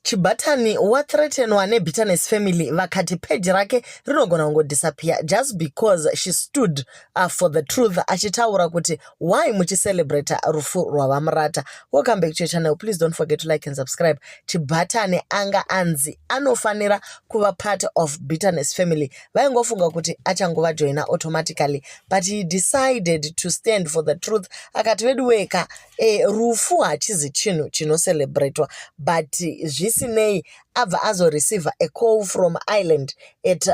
Chibatani wathreatenwa neBitterness family vakati page rake rinogona kungodisappear just because she stood for the truth, achitaura kuti why muchicelebrate rufu rwavamurata. Welcome back to your channel. Please don't forget to like and subscribe. Chibatani anga anzi anofanira kuva part of Bitterness family. Vaingofunga kuti achangova joina automatically, but he decided to stand for the truth. Akati veduweka rufu hachizi chinhu chinoselebratewa, but zvisinei abva azoreceive a call from Ireland at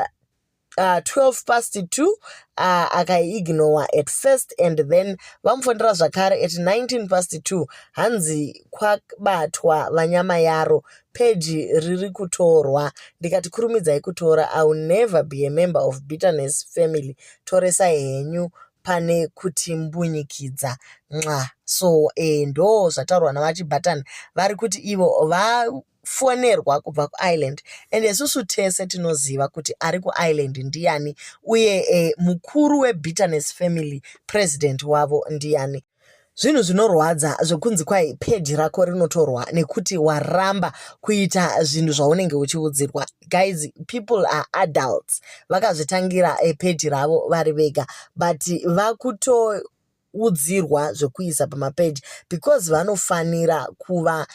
12:02 akaiignore at first, and then vamufondera zvakare at 19:02 hanzi kwabatwa vanyama yaro, peji riri kutorwa. Ndikati kurumidzai kutora, I will never be a member of Bitterness family. Toresa henyu pane kuti mbunyikidza mwa. So ndo zvataurwa navachiBatani vari kuti ivo vafonerwa kubva kuIreland, and isusu tese tinoziva kuti ari kuIreland ndiani, uye mukuru weBitterness family, president wavo ndiani. Zvinhu zvinorwadza zvekunzi kwai peji rako rinotorwa nekuti waramba kuita zvinhu zvaunenge uchiudzirwa. Guys, people are adults. Vakazvitangira peji ravo vari vega, but vakutoudzirwa zvekuisa pamapeji because vanofanira kuva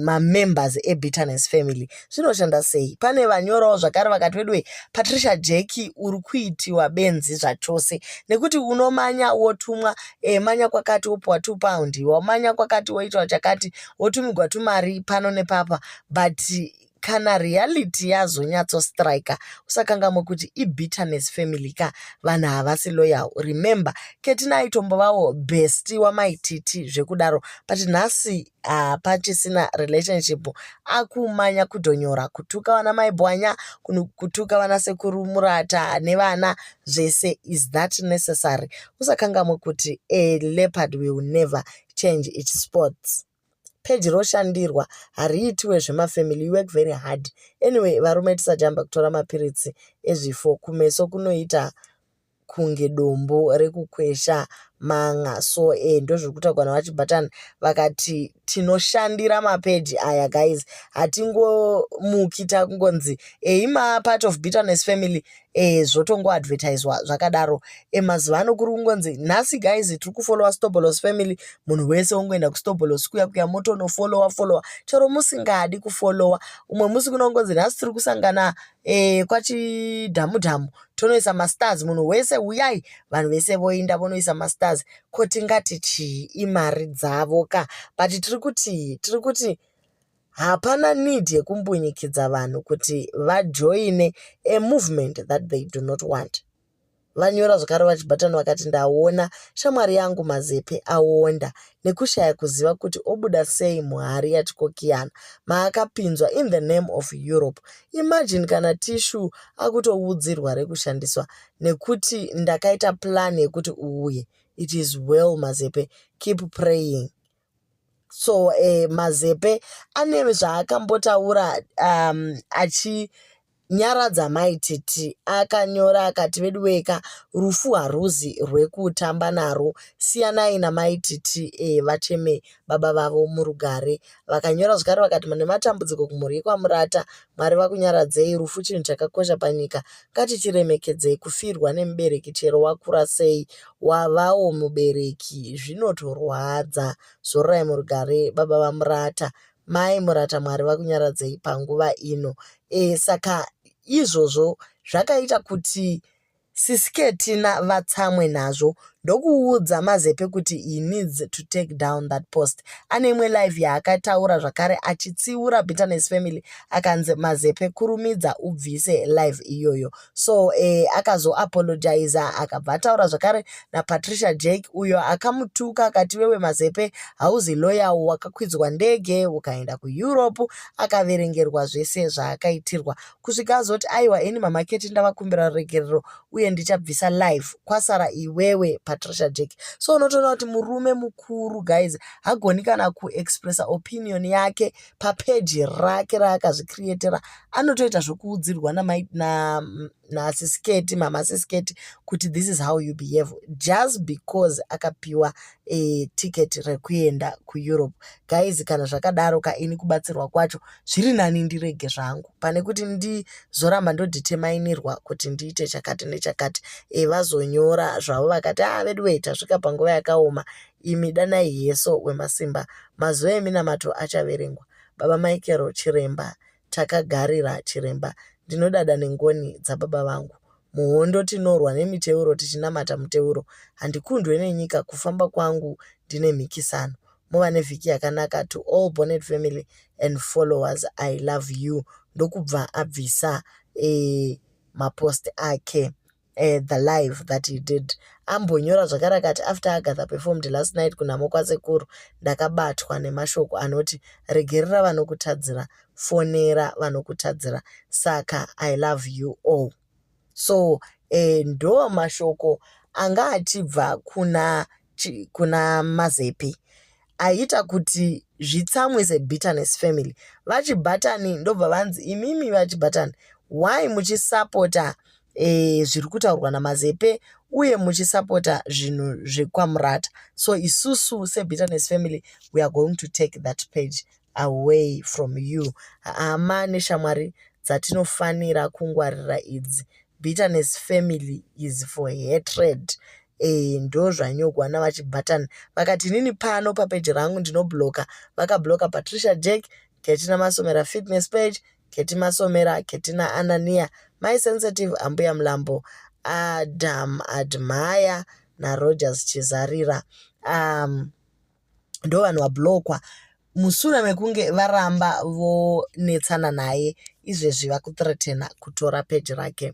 mamembers eBitterness family. Zvinoshanda sei? Pane vanyorawo zvakare vakati wedwe Patricia Jackie uri kuitiwa benzi zvachose nekuti unomanya wotumwa manya kwakati wopuwa 2 pound, wamanya kwakati woitwa chakati wotumigwa tumari pano nepapa, but kana reality yazonyatsostrika usakangamwe kuti iBitterness family ka vanhu havasi loyal. Remember, Ketina aitombovawo besti wamaititi zvekudaro, but nhasi pachisina relationship akumanya kudhonyora, kutuka vana maibwanya, kutuka vana sekuru murata nevana zvese. Is that necessary? Usakangamwe kuti a leopard will never change its spots. Peji roshandirwa hariitiwe zvemafamily, you work very hard. Anyway, varume tisajamba kutora mapiritsi ezvifo, kumeso kunoita kunge dombo rekukwesha manga. So ndozviri kutaurwa navachiBatani vakati tinoshandira mapeji aya guys, hatingomuki takungonzi ima part of Bitterness family zvotongoadvertiswa zvakadaro. Mazuva ano kuri kungonzi nhasi guys tiri kufollowa Stobolos family, munhu wese ungoenda kuStobolos kuya motonofollowa chero musingadi kufollowa. Umwe musi kunongonzi nhasi tiri kusangana kwachidhamudhamu tonoisa mastars, munhu wese uyai, vanhu vese voenda vonoisa mastars. Kotingati chii? Imari dzavo ka, but tiri kuti hapana need yekumbunyikidza vanhu kuti vajoine a movement that they do not want. Vanyora zvakare vachiBatani vakati ndaona shamwari yangu Mazepe aonda nekushaya kuziva kuti obuda sei muhari yachikokiyana maakapinzwa in the name of Europe. Imagine kana tishu akutoudzirwa rekushandiswa nekuti ndakaita plan yekuti uuye. It is well Mazepe, keep praying. So Mazepe ane zvaakambotaura achinyaradza maititi, akanyora akati veduweka rufu haruzi rwekutamba narwo, siyanai namaititi vateme baba vavo murugare. Vakanyora zvakare vakati nematambudziko kumhuri yekwamurata, Mwari vakunyaradzei, rufu chinhu chakakosha panyika, ngatichiremekedzei kufirwa nemubereki chero wakura sei, wavawo mubereki zvinotorwadza. Zorai murugare baba vamurata, mai murata, Mwari vakunyaradzei panguva ino. Saka izvozvo zvakaita kuti Sisiketina vatsamwe nazvo, ndokuudza Mazepe kuti he needs to take down that post. Ane imwe live yaakataura zvakare achitsiura Bitterness family, akanzi Mazepe kurumidza ubvise live iyoyo. So akazoapologize, akabva ataura zvakare naPatricia Jake uyo akamutuka akati wewe Mazepe hauzi loyal, wakakwidzwa ndege ukaenda kuEurope, akaverengerwa zvese zvaakaitirwa kusvika azoti aiwa eni mamaketi ndavakumbira ruregerero uye ndichabvisa live, kwasara iwewe Patricia Jake. So unotoona kuti murume mukuru guys hagoni kana kuexpressa opinion yake papeji rake raakazvicreatera, anotoita zvokuudzirwa nasisiketi mamasisiketi kuti this is how you behave just because akapiwa ticket rekuenda kuEurope. Guys, kana zvakadaro ini kubatsirwa kwacho zviri nani ndirege zvangu pane kuti ndizoramba ndodhitemainirwa kuti ndiite chakati nechakati. Vazonyora zvavo vakati vedu wei tasvika panguva yakaoma, imi danai Yeso wemasimba, mazuva eminamato achaverengwa. Baba Michael Chiremba, takagarira Chiremba, ndinodada nengoni dzababa vangu. Muhondo tinorwa nemiteuro tichinamata muteuro, handikundwe nenyika kufamba kwangu ndine mhikisano. Muva nevhiki yakanaka. To all Bonnet family and followers, I love you. Ndokubva abvisa mapost ake the live that he did. Ambonyora zvakare akati after Agatha performed last night kunhamo kwasekuru, ndakabatwa nemashoko anoti regerera vanokutadzira, fonera vanokutadzira, saka I love you all. So ndo mashoko anga achibva kuna Mazepe aita kuti zvitsamwise Bitterness family. Vachibhatani ndobva vanzi imimi vachibhatani, why muchisapota zviri kutaurwa naMazepe uye muchisapota zvinhu zvekwamurata? So isusu seBitterness family, we are going to take that page away from you. Hama neshamwari dzatinofanira kungwarira idzi. Bitterness family is for hatred. Ndo zvanyogwa navachibhatani vakati nini pano papeji rangu ndinobloka. Vakabloka Patricia Jack, Ketina Masomera fitness page, Keti Masomera, Ketina Anania, My Sensitive, Ambuya Mlambo, Adam Admire naRogers Chizarira. Ndo vanhu vablokwa mushure mekunge varamba vonetsana naye. Izvezvi vakuthreatena kutora peji rake.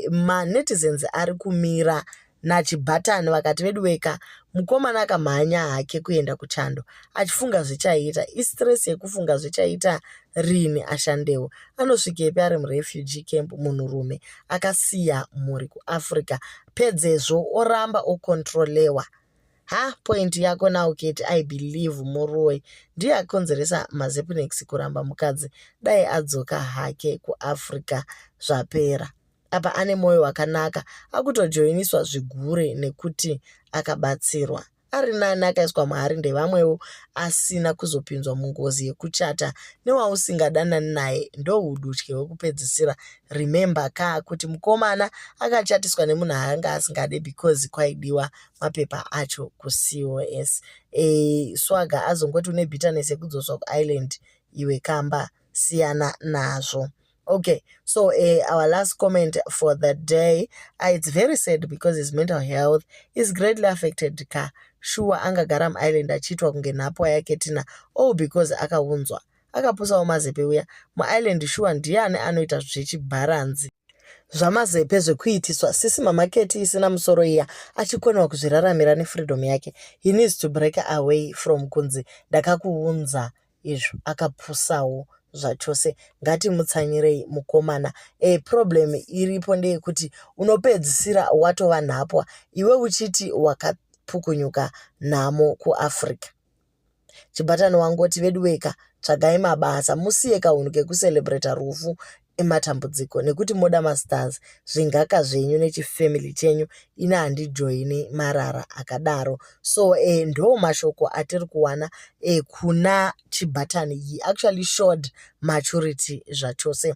Manetizens ari kumira naChibhatani vakati vedu weka mukomana akamhanya hake kuenda kuchando achifunga zvichaita. Istress yekufunga zvichaita rini ashandewo. Anosvikepi ari murefugee camp munhurume akasiya mhuri kuAfrica, pedzezvo oramba okontrolewa. Point yako now Kate, I believe Muroi ndiye akonzeresa Mazepenex kuramba mukadzi dai adzoka hake kuAfrica zvapera. Apa ane moyo wakanaka, akutojoiniswa zvigure nekuti akabatsirwa. Ari nani akaiswa mahari ndevamwewo asina kuzopinzwa mungozi yekuchata newausingadanani naye, ndo udutye hwekupedzisira. Remember kuti mukomana akachatiswa nemunhu anga asingade because kwaidiwa mapepa acho kuCOS. Swaga azongoti une bitterness yekudzoswa kuIreland, iwe kamba siyana nazvo. Okay, so our last comment for the day, it's very sad because his mental health is greatly affected. Sure angagara muIreland achiitwa kunge nhapwa yake Tina, because akaunzwa akapusawo Mazepe uya muIreland. Sure ndiani anoita zvechibharanzi zvamazepe zvekuitiswa sisi mamaketi isina musoro iya achikonewa kuzviraramira nefreedom yake. He needs to break away from kunzi ndakakuunza izvo akapusawo zvachose. Ngatimutsanyirei mukomana. Problem iripo ndeyekuti unopedzisira watova nhapwa iwe uchiti wakapukunyuka nhamo kuAfrica. Chibhatani wangoti vedu weka tsvagai mabasa, musiye kaunhu kekucelebrata rufu ematambudziko nekuti moda masters zvingaka zvenyu nechifamily chenyu ina handijoini marara akadaro. So ndo mashoko atiri kuwana kuna Chibhatani. He actually showed maturity zvachose.